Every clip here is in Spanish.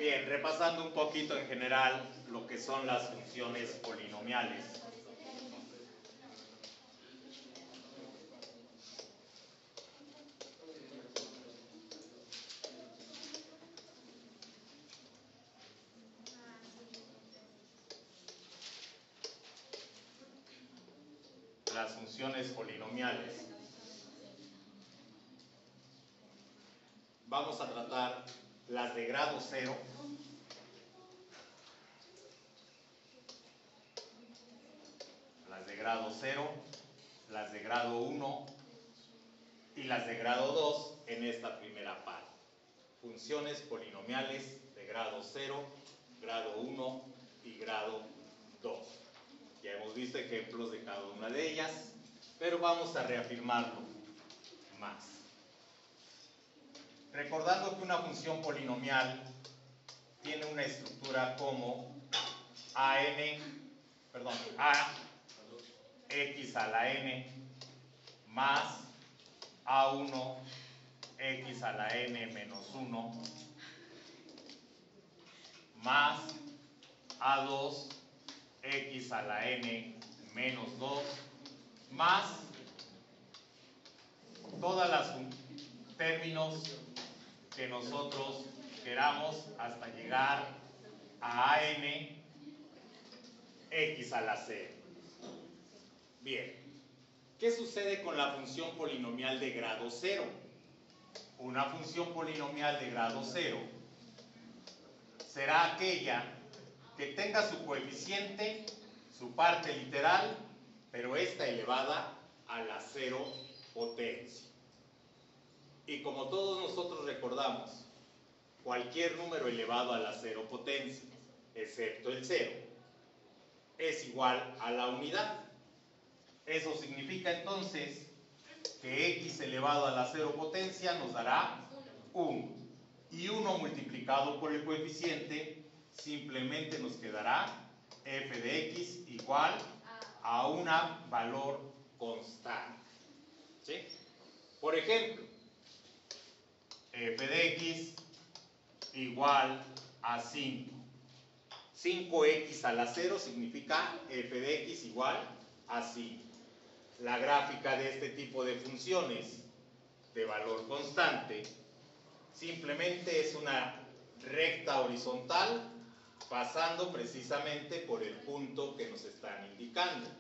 Bien, repasando un poquito en general lo que son las funciones polinomiales. Las funciones polinomiales. Vamos a tratar las de grado 0, las de grado 0, las de grado 1 y las de grado 2 en esta primera parte. Funciones polinomiales de grado 0, grado 1 y grado 2. Ya hemos visto ejemplos de cada una de ellas, pero vamos a reafirmarlo más. Recordando que una función polinomial tiene una estructura como ax a la n más a1 x a la n menos 1 más a2 x a la n menos 2 más todos los términos que nosotros queramos hasta llegar a an x a la 0. Bien, ¿qué sucede con la función polinomial de grado 0? Una función polinomial de grado 0 será aquella que tenga su coeficiente, su parte literal, pero esta elevada a la 0 potencia. Y como todos nosotros recordamos, cualquier número elevado a la 0 potencia, excepto el 0, es igual a la unidad. Eso significa entonces que x elevado a la 0 potencia nos dará 1. Y 1 multiplicado por el coeficiente simplemente nos quedará f de x igual a un valor constante. ¿Sí? Por ejemplo, f de x igual a 5. 5x a la 0 significa f de x igual a 5. La gráfica de este tipo de funciones de valor constante simplemente es una recta horizontal pasando precisamente por el punto que nos están indicando.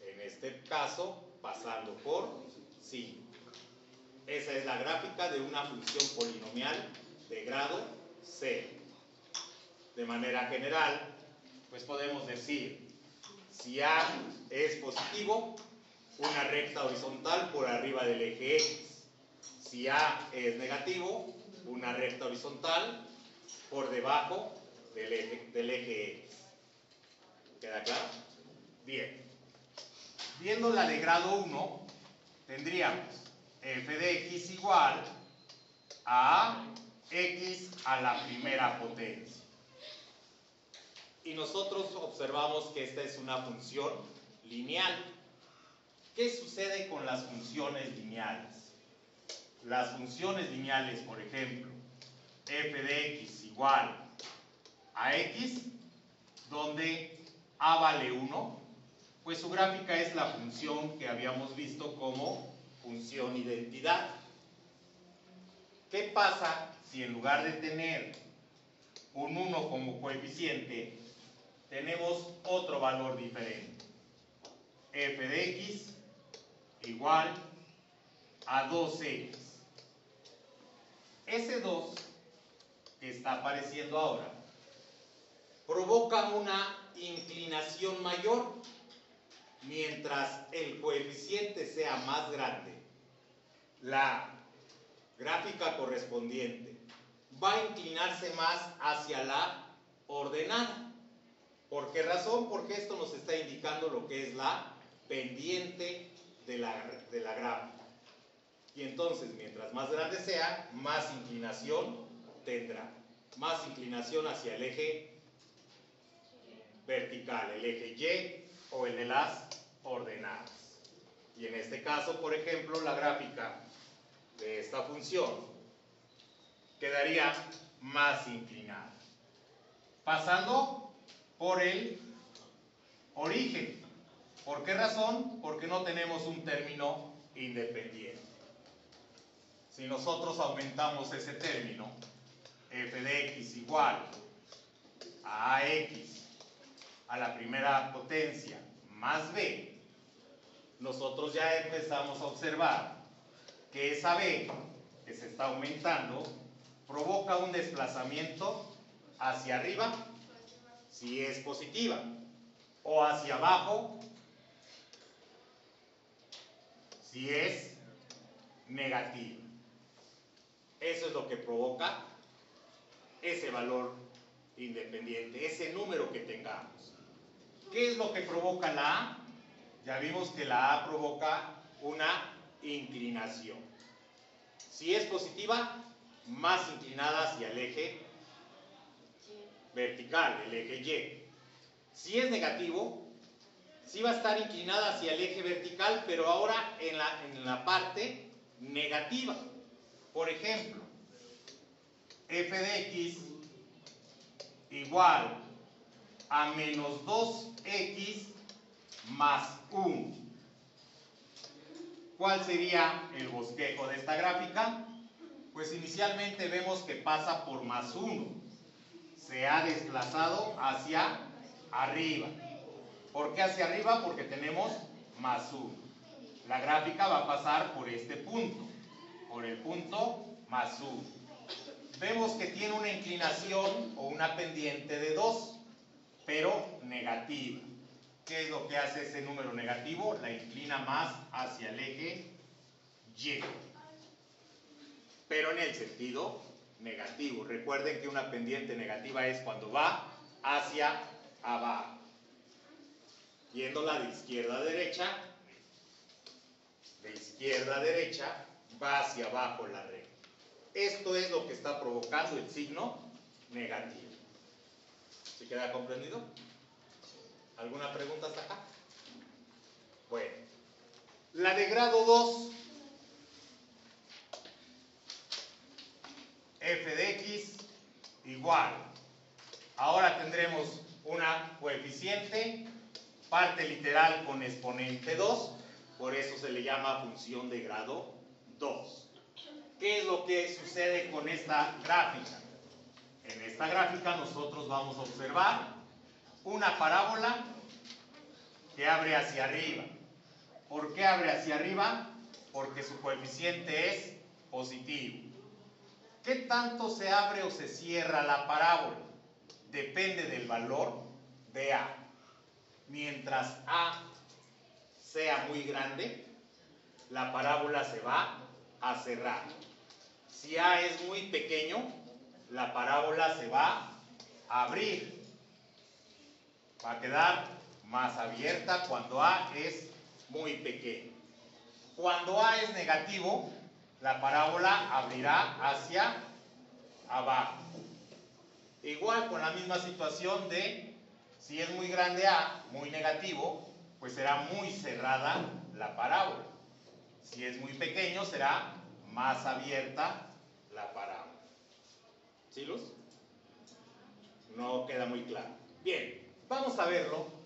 En este caso, pasando por 5. Esa es la gráfica de una función polinomial de grado 0. De manera general, pues podemos decir, si A es positivo, una recta horizontal por arriba del eje X. Si A es negativo, una recta horizontal por debajo del eje X. ¿Queda claro? Bien. Viendo la de grado 1, tendríamos f de x igual a x a la primera potencia. Y nosotros observamos que esta es una función lineal. ¿Qué sucede con las funciones lineales? Las funciones lineales, por ejemplo, f de x igual a x, donde a vale 1, pues su gráfica es la función que habíamos visto como función identidad. ¿Qué pasa si en lugar de tener un 1 como coeficiente, tenemos otro valor diferente? F de x igual a 2x. Ese 2 que está apareciendo ahora provoca una inclinación mayor. Mientras el coeficiente sea más grande, la gráfica correspondiente va a inclinarse más hacia la ordenada. ¿Por qué razón? Porque esto nos está indicando lo que es la pendiente de la gráfica. Y entonces, mientras más grande sea, más inclinación tendrá. Más inclinación hacia el eje vertical, el eje Y o el de las ordenadas. Y en este caso, por ejemplo, la gráfica de esta función quedaría más inclinada. pasando por el origen. ¿Por qué razón? Porque no tenemos un término independiente. Si nosotros aumentamos ese término, f de x igual a ax a la primera potencia más b, nosotros ya empezamos a observar que esa b que se está aumentando provoca un desplazamiento hacia arriba si es positiva o hacia abajo si es negativa. Eso es lo que provoca ese valor independiente, ese número que tengamos. ¿Qué es lo que provoca la A? Ya vimos que la A provoca una inclinación. Si es positiva, más inclinada hacia el eje vertical, el eje Y. Si es negativo, sí va a estar inclinada hacia el eje vertical, pero ahora en la parte negativa. Por ejemplo, f de x igual a menos 2x más 1. ¿Cuál sería el bosquejo de esta gráfica? Pues inicialmente vemos que pasa por más 1. Se ha desplazado hacia arriba. ¿Por qué hacia arriba? Porque tenemos más 1. La gráfica va a pasar por este punto, por el punto más 1. Vemos que tiene una inclinación o una pendiente de 2, pero negativa. ¿Qué es lo que hace ese número negativo? La inclina más hacia el eje Y, pero en el sentido negativo. Recuerden que una pendiente negativa es cuando va hacia abajo. Yéndola de izquierda a derecha, va hacia abajo la recta. Esto es lo que está provocando el signo negativo. ¿Se queda comprendido? ¿Alguna pregunta hasta acá? Bueno, la de grado 2, f de x igual. Ahora tendremos una coeficiente, parte literal con exponente 2, por eso se le llama función de grado 2. ¿Qué es lo que sucede con esta gráfica? En esta gráfica nosotros vamos a observar una parábola que abre hacia arriba. ¿Por qué abre hacia arriba? Porque su coeficiente es positivo. ¿Qué tanto se abre o se cierra la parábola? Depende del valor de A. Mientras A sea muy grande, la parábola se va a cerrar. Si A es muy pequeño, la parábola se va a abrir. Va a quedar más abierta cuando A es muy pequeño. Cuando A es negativo, la parábola abrirá hacia abajo. Igual con la misma situación de si es muy grande A, muy negativo, pues será muy cerrada la parábola. Si es muy pequeño, será más abierta la parábola. ¿Sí, Luz? No queda muy claro. Bien, vamos a verlo.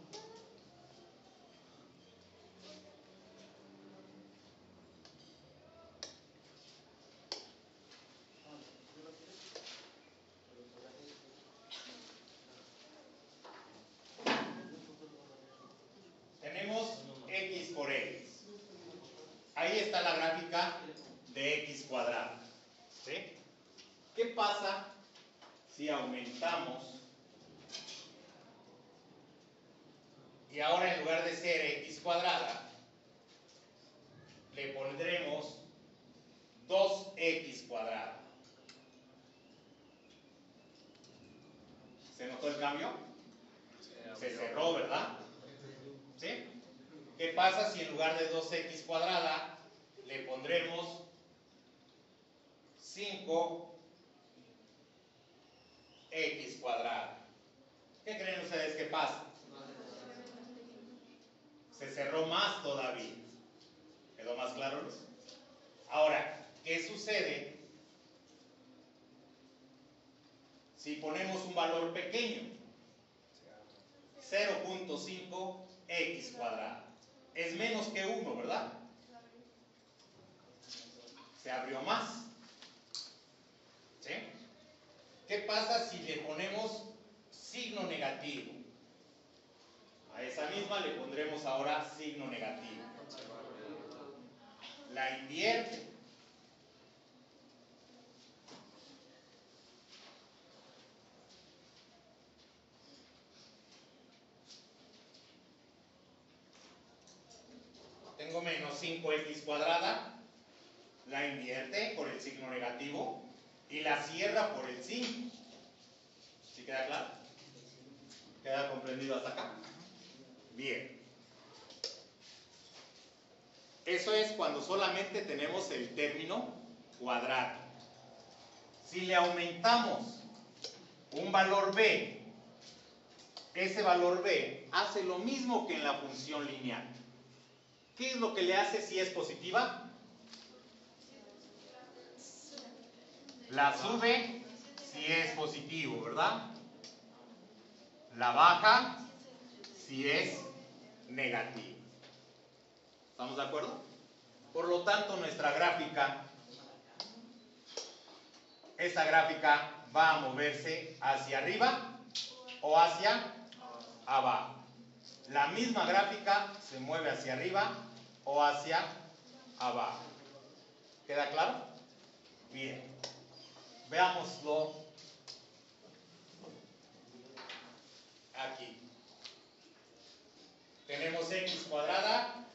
Tenemos x por x. Ahí está la gráfica de x cuadrado. ¿Sí? ¿Qué pasa si aumentamos y ahora en lugar de ser x cuadrada le pondremos 2x cuadrada? ¿Se notó el cambio? Se cerró, ¿verdad? ¿Sí? ¿Qué pasa si en lugar de 2x cuadrada le pondremos 5x cuadrada? ¿Qué creen ustedes que pasa? Se cerró más todavía. ¿Quedó más claro, Luz? Ahora, ¿qué sucede si ponemos un valor pequeño? 0.5x cuadrado. Es menos que 1, ¿verdad? Se abrió más. ¿Sí? ¿Qué pasa si le ponemos signo negativo? A esa misma le pondremos ahora signo negativo. La invierte. Tengo menos 5x cuadrada. La invierte por el signo negativo y la cierra por el 5. ¿Sí queda claro? ¿Queda comprendido hasta acá? Bien. Eso es cuando solamente tenemos el término cuadrado. Si le aumentamos un valor b, ese valor b hace lo mismo que en la función lineal. ¿Qué es lo que le hace si es positiva? La sube si es positivo, ¿verdad? La baja si es negativo. ¿Estamos de acuerdo? Por lo tanto, nuestra gráfica, esta gráfica va a moverse hacia arriba o hacia abajo. La misma gráfica se mueve hacia arriba o hacia abajo. ¿Queda claro? Bien. Veámoslo aquí. Tenemos x cuadrada.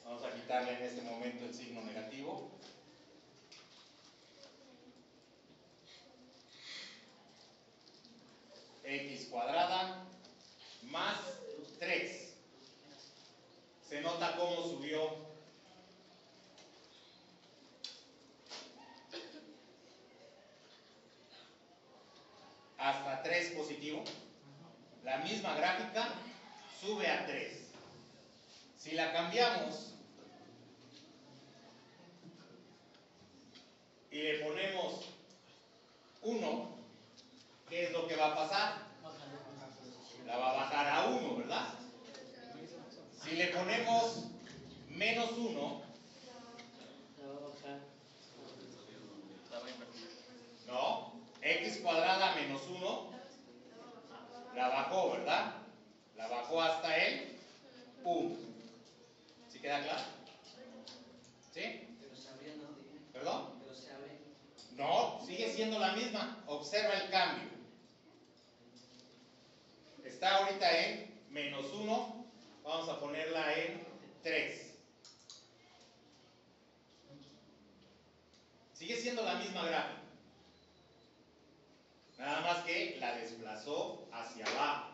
Vamos a quitarle en este momento el signo negativo. X cuadrada más 3. Se nota cómo subió hasta 3 positivo. La misma gráfica sube a 3. Si la cambiamos y le ponemos 1, ¿qué es lo que va a pasar? La va a bajar a 1, ¿verdad? Si le ponemos menos 1, no, x cuadrada menos 1, la bajó, ¿verdad? La bajó hasta el 1. ¿Sí queda claro? ¿Sí? ¿Perdón? No, sigue siendo la misma. Observa el cambio. Está ahorita en menos 1. Vamos a ponerla en 3. Sigue siendo la misma gráfica. Nada más que la desplazó hacia abajo.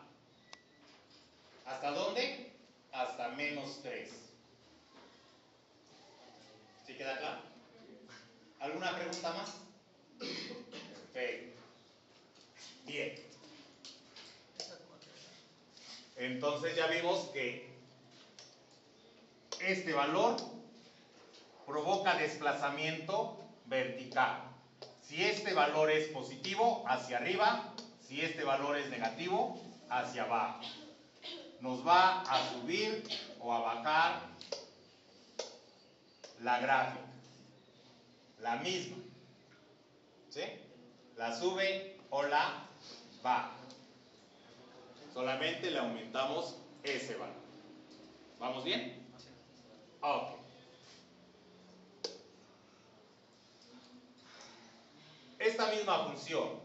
¿Hasta dónde? Hasta menos 3. ¿Sí queda claro? ¿Alguna pregunta más? Perfecto. Bien. Entonces ya vimos que este valor provoca desplazamiento vertical. Si este valor es positivo, hacia arriba. Si este valor es negativo, hacia abajo. Nos va a subir o a bajar la gráfica. La misma. ¿Sí? La sube o la baja. Solamente le aumentamos ese valor. ¿Vamos bien? Ok. Esta misma función,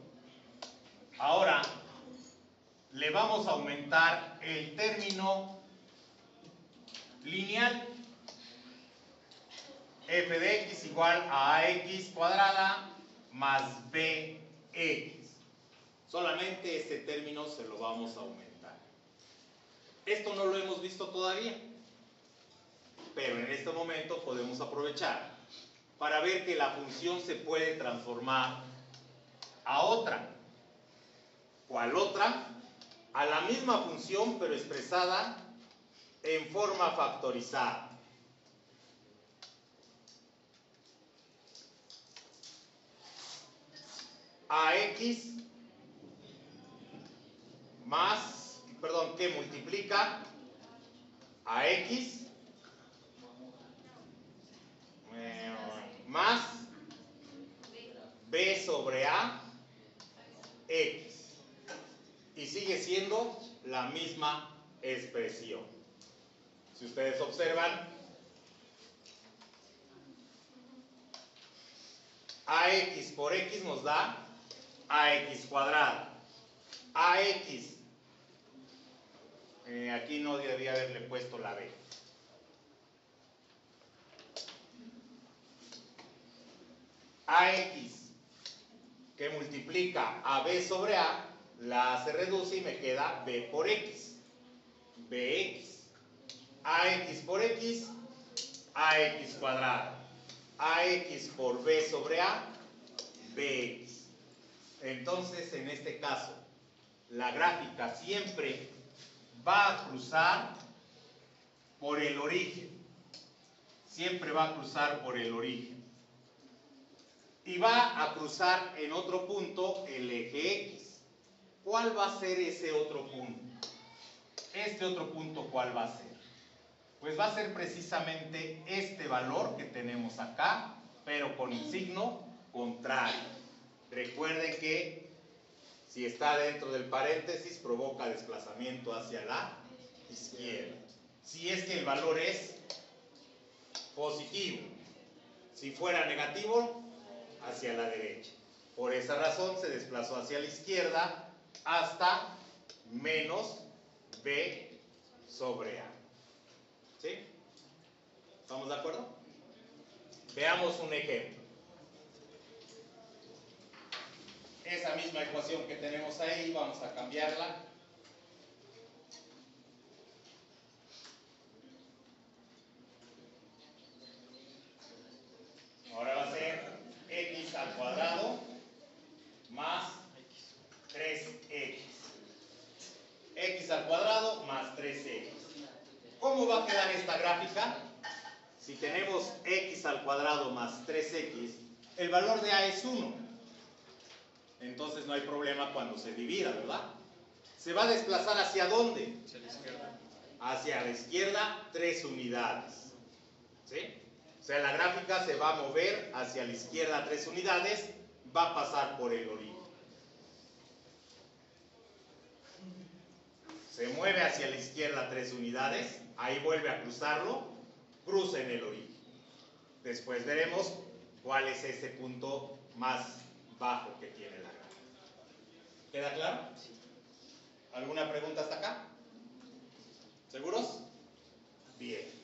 ahora le vamos a aumentar el término lineal. F de x igual a ax cuadrada más bx. Solamente este término se lo vamos a aumentar. Esto no lo hemos visto todavía, pero en este momento podemos aprovechar para ver que la función se puede transformar a otra. ¿Cuál otra? A la misma función, pero expresada en forma factorizada. Ax que multiplica a X más B sobre A X. Y sigue siendo la misma expresión. Si ustedes observan, AX por X nos da AX cuadrada. AX, aquí no debía haberle puesto la B. AX que multiplica a B sobre A, la A se reduce y me queda B por X. BX. AX por X, AX cuadrada. AX por B sobre A, BX. Entonces, en este caso, la gráfica siempre va a cruzar por el origen. Siempre va a cruzar por el origen. Y va a cruzar en otro punto el eje X. ¿Cuál va a ser ese otro punto? Este otro punto, ¿cuál va a ser? Pues va a ser precisamente este valor que tenemos acá, pero con el signo contrario. Recuerden que si está dentro del paréntesis provoca desplazamiento hacia la izquierda. Si es que el valor es positivo. Si fuera negativo, hacia la derecha. Por esa razón se desplazó hacia la izquierda hasta menos B sobre A. ¿Sí? ¿Estamos de acuerdo? Veamos un ejemplo. Esa misma ecuación que tenemos ahí, vamos a cambiarla. Ahora va a ser X al cuadrado más 3X. X al cuadrado más 3X. ¿Cómo va a quedar esta gráfica? Si tenemos X al cuadrado más 3X, el valor de A es 1. Entonces no hay problema cuando se divida, ¿verdad? ¿Se va a desplazar hacia dónde? Hacia la izquierda. Hacia la izquierda 3 unidades. ¿Sí? O sea, la gráfica se va a mover hacia la izquierda 3 unidades, va a pasar por el origen. Se mueve hacia la izquierda 3 unidades, ahí vuelve a cruzarlo, cruza en el origen. Después veremos cuál es ese punto más bajo que tiene la gráfica. ¿Queda claro? Sí. ¿Alguna pregunta hasta acá? ¿Seguros? Bien.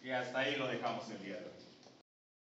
Y hasta ahí lo dejamos el día de hoy.